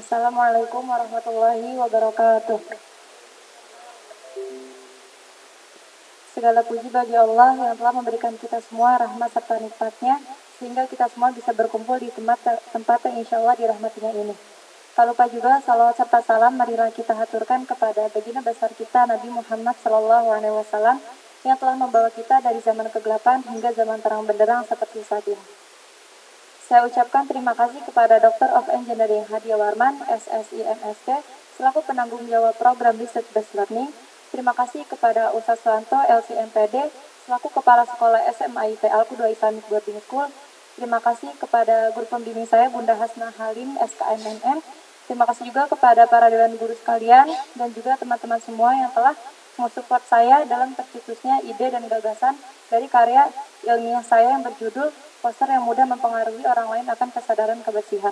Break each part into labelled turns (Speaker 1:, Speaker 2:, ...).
Speaker 1: Assalamualaikum warahmatullahi wabarakatuh. Segala puji bagi Allah yang telah memberikan kita semua rahmat serta nikmatnya, sehingga kita semua bisa berkumpul di tempat yang insya Allah dirahmatinya ini. Tak lupa juga salawat serta salam marilah kita haturkan kepada baginda besar kita Nabi Muhammad SAW yang telah membawa kita dari zaman kegelapan hingga zaman terang benderang seperti saat ini. Saya ucapkan terima kasih kepada Dr. of Engineering Hadia Warman, SSI MSK, selaku penanggung jawab program Research Based Learning. Terima kasih kepada Ustaz Suwanto, LCMPD, selaku Kepala Sekolah SMAIT Al-Qudwa Islamic Boarding School. Terima kasih kepada guru pembimbing saya, Bunda Hasna Halim, SKMNN. Terima kasih juga kepada para dewan guru sekalian, dan juga teman-teman semua yang telah mensupport saya dalam tercetusnya ide dan gagasan dari karya ilmiah saya yang berjudul Poster yang Mudah Mempengaruhi Orang Lain Akan Kesadaran Kebersihan.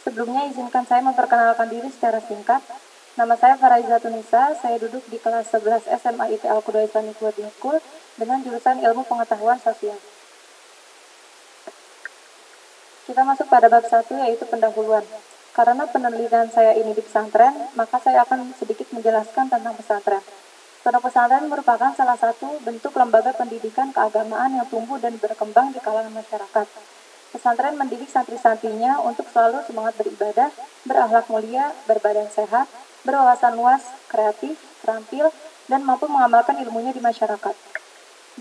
Speaker 1: Sebelumnya izinkan saya memperkenalkan diri secara singkat. Nama saya Faraizatun Nisa, saya duduk di kelas 11 SMAIT Al-Qudwa Islamic Boarding School dengan jurusan Ilmu Pengetahuan Sosial. Kita masuk pada bab 1 yaitu pendahuluan. Karena penelitian saya ini di pesantren, maka saya akan sedikit menjelaskan tentang pesantren. Pondok pesantren merupakan salah satu bentuk lembaga pendidikan keagamaan yang tumbuh dan berkembang di kalangan masyarakat. Pesantren mendidik santri-santrinya untuk selalu semangat beribadah, berakhlak mulia, berbadan sehat, berwawasan luas, kreatif, terampil, dan mampu mengamalkan ilmunya di masyarakat.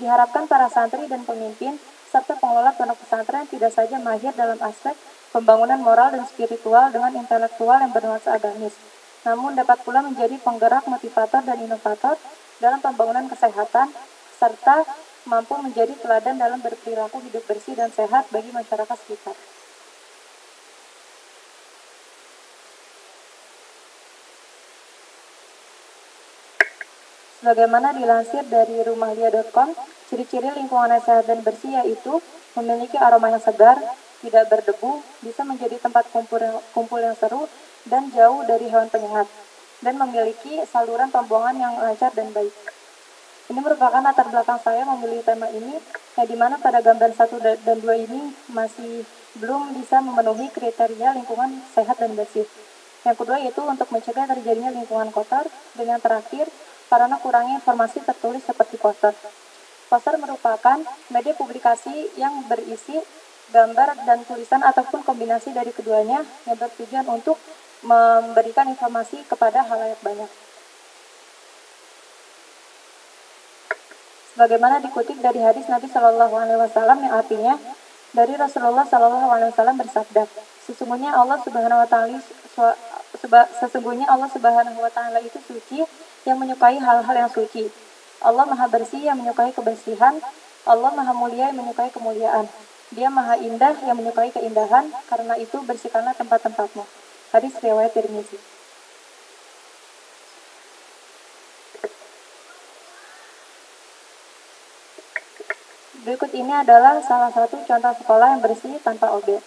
Speaker 1: Diharapkan para santri dan pemimpin serta pengelola pondok pesantren tidak saja mahir dalam aspek pembangunan moral dan spiritual dengan intelektual yang bernuansa agamis, namun dapat pula menjadi penggerak, motivator, dan inovator dalam pembangunan kesehatan, serta mampu menjadi teladan dalam berperilaku hidup bersih dan sehat bagi masyarakat sekitar. Sebagaimana dilansir dari rumahlia.com, ciri-ciri lingkungan yang sehat dan bersih yaitu memiliki aroma yang segar, tidak berdebu, bisa menjadi tempat kumpul yang seru, dan jauh dari hewan penyengat, dan memiliki saluran pembuangan yang lancar dan baik. Ini merupakan latar belakang saya memilih tema ini, yang dimana pada gambar 1 dan 2 ini masih belum bisa memenuhi kriteria lingkungan sehat dan bersih. Yang kedua yaitu untuk mencegah terjadinya lingkungan kotor, dan yang terakhir karena kurangnya informasi tertulis seperti poster. Poster merupakan media publikasi yang berisi gambar dan tulisan ataupun kombinasi dari keduanya yang bertujuan untuk memberikan informasi kepada halayak banyak. Sebagaimana dikutip dari hadis Nabi Shallallahu Alaihi Wasallam yang artinya dari Rasulullah Shallallahu Alaihi Wasallam bersabda, sesungguhnya Allah Subhanahu Wa Taala itu suci yang menyukai hal-hal yang suci. Allah Maha Bersih yang menyukai kebersihan. Allah Maha Mulia yang menyukai kemuliaan. Dia Maha Indah yang menyukai keindahan. Karena itu bersihkanlah tempat-tempatmu. Hadis riwayat Tirmizi. Berikut ini adalah salah satu contoh sekolah yang bersih tanpa OB.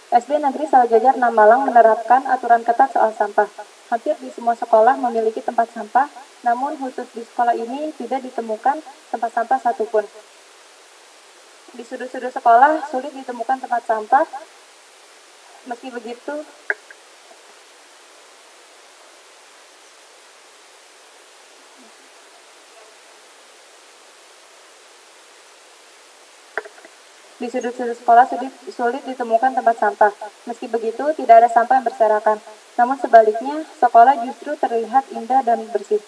Speaker 1: SD Negeri Sawajajar 6 Malang menerapkan aturan ketat soal sampah. Hampir di semua sekolah memiliki tempat sampah, namun khusus di sekolah ini tidak ditemukan tempat sampah satupun. Di sudut-sudut sekolah sulit ditemukan tempat sampah. Meski begitu, sulit ditemukan tempat sampah. Meski begitu, tidak ada sampah yang berserakan. Namun sebaliknya, sekolah justru terlihat indah dan bersih.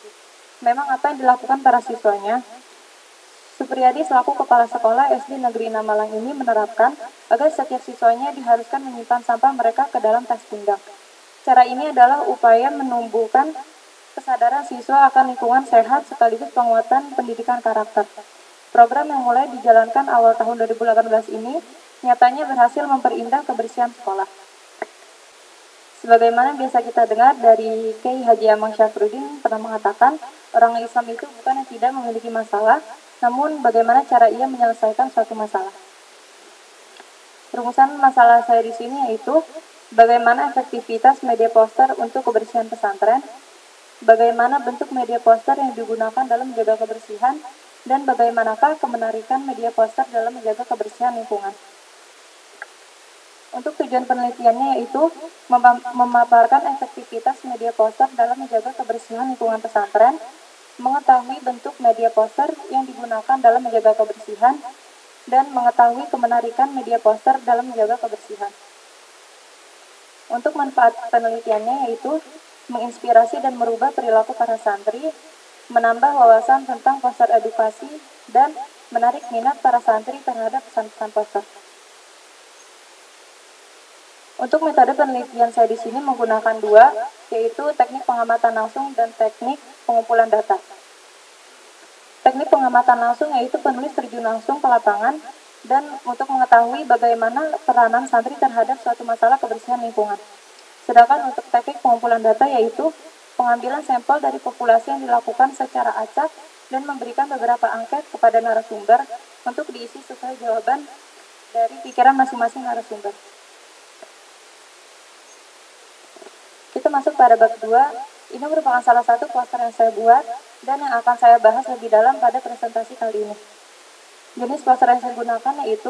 Speaker 1: Memang apa yang dilakukan para siswanya? Supriyadi selaku kepala sekolah SD Negeri 6 Malang ini menerapkan agar setiap siswanya diharuskan menyimpan sampah mereka ke dalam tas pinggang. Cara ini adalah upaya menumbuhkan kesadaran siswa akan lingkungan sehat sekaligus penguatan pendidikan karakter. Program yang mulai dijalankan awal tahun 2018 ini nyatanya berhasil memperindah kebersihan sekolah. Sebagaimana biasa kita dengar dari Kiai Haji Amang Syafruddin pernah mengatakan, orang Islam itu bukan yang tidak memiliki masalah, namun bagaimana cara ia menyelesaikan suatu masalah. Rumusan masalah saya di sini yaitu bagaimana efektivitas media poster untuk kebersihan pesantren, bagaimana bentuk media poster yang digunakan dalam menjaga kebersihan, dan bagaimanakah kemenarikan media poster dalam menjaga kebersihan lingkungan. Untuk tujuan penelitiannya yaitu memaparkan efektivitas media poster dalam menjaga kebersihan lingkungan pesantren, mengetahui bentuk media poster yang digunakan dalam menjaga kebersihan, dan mengetahui kemenarikan media poster dalam menjaga kebersihan. Untuk manfaat penelitiannya yaitu menginspirasi dan merubah perilaku para santri, menambah wawasan tentang poster edukasi, dan menarik minat para santri terhadap pesan-pesan poster. Untuk metode penelitian saya di sini menggunakan dua, yaitu teknik pengamatan langsung dan teknik pengumpulan data. Teknik pengamatan langsung yaitu penulis terjun langsung ke lapangan dan untuk mengetahui bagaimana peranan santri terhadap suatu masalah kebersihan lingkungan. Sedangkan untuk teknik pengumpulan data yaitu pengambilan sampel dari populasi yang dilakukan secara acak dan memberikan beberapa angket kepada narasumber untuk diisi sesuai jawaban dari pikiran masing-masing narasumber. Kita masuk pada bab 2. Ini merupakan salah satu poster yang saya buat dan yang akan saya bahas lebih dalam pada presentasi kali ini. Jenis poster yang saya gunakan yaitu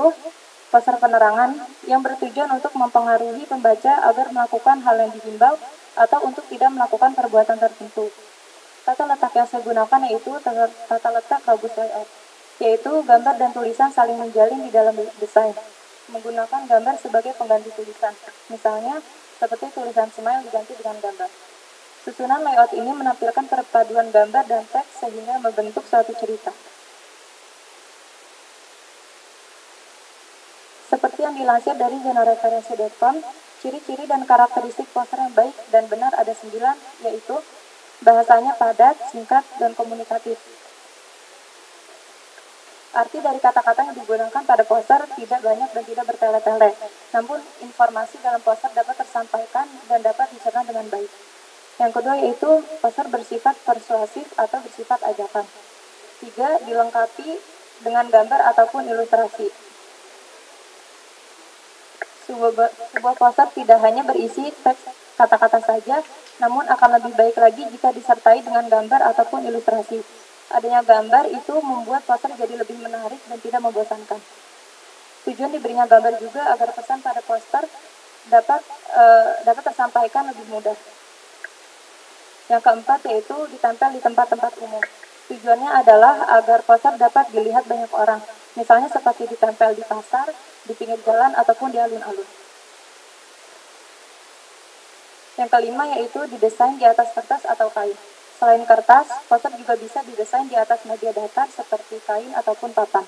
Speaker 1: poster penerangan yang bertujuan untuk mempengaruhi pembaca agar melakukan hal yang dihimbau atau untuk tidak melakukan perbuatan tertentu. Tata letak yang saya gunakan yaitu tata letak Rabus layout, yaitu gambar dan tulisan saling menjalin di dalam desain, menggunakan gambar sebagai pengganti tulisan. Misalnya, seperti tulisan smile diganti dengan gambar. Susunan layout ini menampilkan perpaduan gambar dan teks sehingga membentuk suatu cerita. Seperti yang dilansir dari zona-referensi.com, ciri-ciri dan karakteristik poster yang baik dan benar ada 9, yaitu bahasanya padat, singkat, dan komunikatif. Arti dari kata-kata yang digunakan pada poster tidak banyak dan tidak bertele-tele, namun informasi dalam poster dapat tersampaikan dan dapat dicerna dengan baik. Yang kedua yaitu poster bersifat persuasif atau bersifat ajakan. 3. Dilengkapi dengan gambar ataupun ilustrasi. Sebuah poster tidak hanya berisi teks kata-kata saja, namun akan lebih baik lagi jika disertai dengan gambar ataupun ilustrasi. Adanya gambar itu membuat poster jadi lebih menarik dan tidak membosankan. Tujuan diberinya gambar juga agar pesan pada poster dapat tersampaikan lebih mudah. Yang keempat yaitu ditempel di tempat-tempat umum. Tujuannya adalah agar poster dapat dilihat banyak orang, misalnya seperti ditempel di pasar, di pinggir jalan, ataupun di alun-alun. Yang kelima yaitu didesain di atas kertas atau kain. Selain kertas, poster juga bisa didesain di atas media datar seperti kain ataupun papan.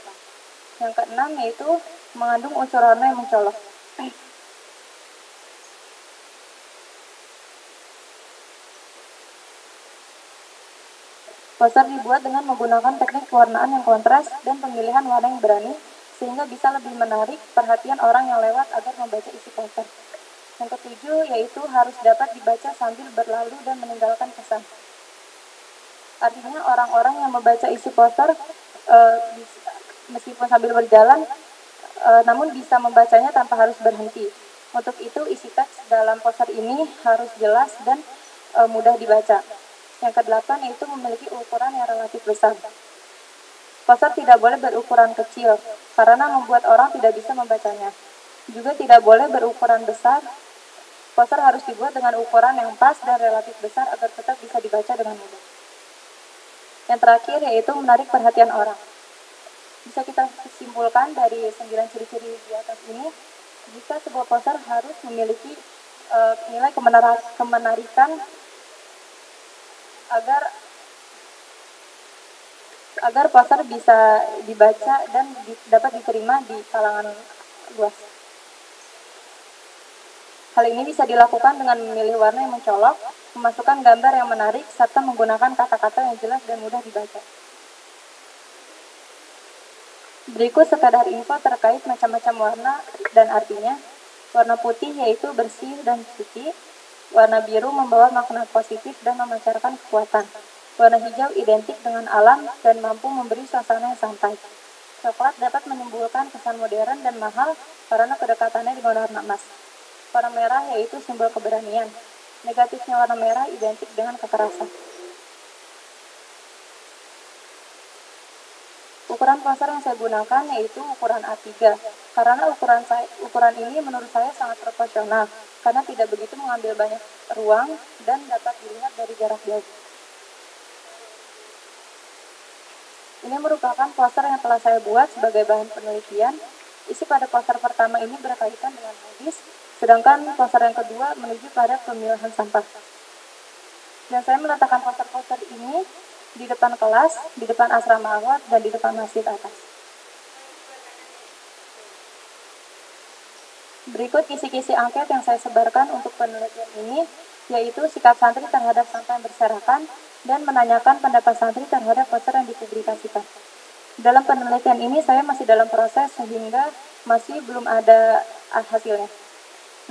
Speaker 1: Yang keenam yaitu mengandung unsur warna yang mencolok. Poster dibuat dengan menggunakan teknik pewarnaan yang kontras dan pemilihan warna yang berani, sehingga bisa lebih menarik perhatian orang yang lewat agar membaca isi poster. Yang ketujuh yaitu harus dapat dibaca sambil berlalu dan meninggalkan kesan. Artinya orang-orang yang membaca isi poster meskipun sambil berjalan, namun bisa membacanya tanpa harus berhenti. Untuk itu isi teks dalam poster ini harus jelas dan mudah dibaca. Yang kedelapan yaitu memiliki ukuran yang relatif besar. Poster tidak boleh berukuran kecil karena membuat orang tidak bisa membacanya. Juga tidak boleh berukuran besar. Poster harus dibuat dengan ukuran yang pas dan relatif besar agar tetap bisa dibaca dengan mudah. Yang terakhir yaitu menarik perhatian orang. Bisa kita simpulkan dari 9 ciri-ciri di atas ini, jika sebuah poster harus memiliki nilai kemenarikan agar poster bisa dibaca dan dapat diterima di kalangan luas. Hal ini bisa dilakukan dengan memilih warna yang mencolok, memasukkan gambar yang menarik, serta menggunakan kata-kata yang jelas dan mudah dibaca. Berikut sekadar info terkait macam-macam warna dan artinya. Warna putih yaitu bersih dan suci. Warna biru membawa makna positif dan memancarkan kekuatan. Warna hijau identik dengan alam dan mampu memberi suasana yang santai. Coklat dapat menimbulkan kesan modern dan mahal karena kedekatannya dengan warna emas. Warna merah yaitu simbol keberanian. Negatifnya warna merah identik dengan kekerasan. Ukuran poster yang saya gunakan yaitu ukuran A3, karena ukuran ini menurut saya sangat proporsional, karena tidak begitu mengambil banyak ruang dan dapat dilihat dari jarak jauh. Ini merupakan poster yang telah saya buat sebagai bahan penelitian. Isi pada poster pertama ini berkaitan dengan medis, sedangkan poster yang kedua menuju pada pemilahan sampah. Dan saya meletakkan poster-poster ini di depan kelas, di depan asrama awal, dan di depan masjid atas. Berikut kisi-kisi angket yang saya sebarkan untuk penelitian ini, yaitu sikap santri terhadap sampah yang berserakan dan menanyakan pendapat santri terhadap poster yang dipublikasikan. Dalam penelitian ini saya masih dalam proses sehingga masih belum ada hasilnya.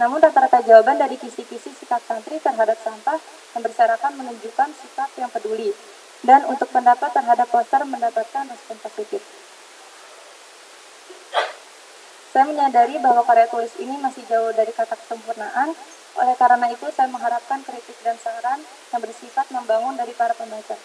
Speaker 1: Namun rata-rata jawaban dari kisi-kisi sikap santri terhadap sampah yang berserakan menunjukkan sikap yang peduli, dan untuk pendapat terhadap poster mendapatkan respon positif. Saya menyadari bahwa karya tulis ini masih jauh dari kata kesempurnaan, oleh karena itu saya mengharapkan kritik dan saran yang bersifat membangun dari para pembaca.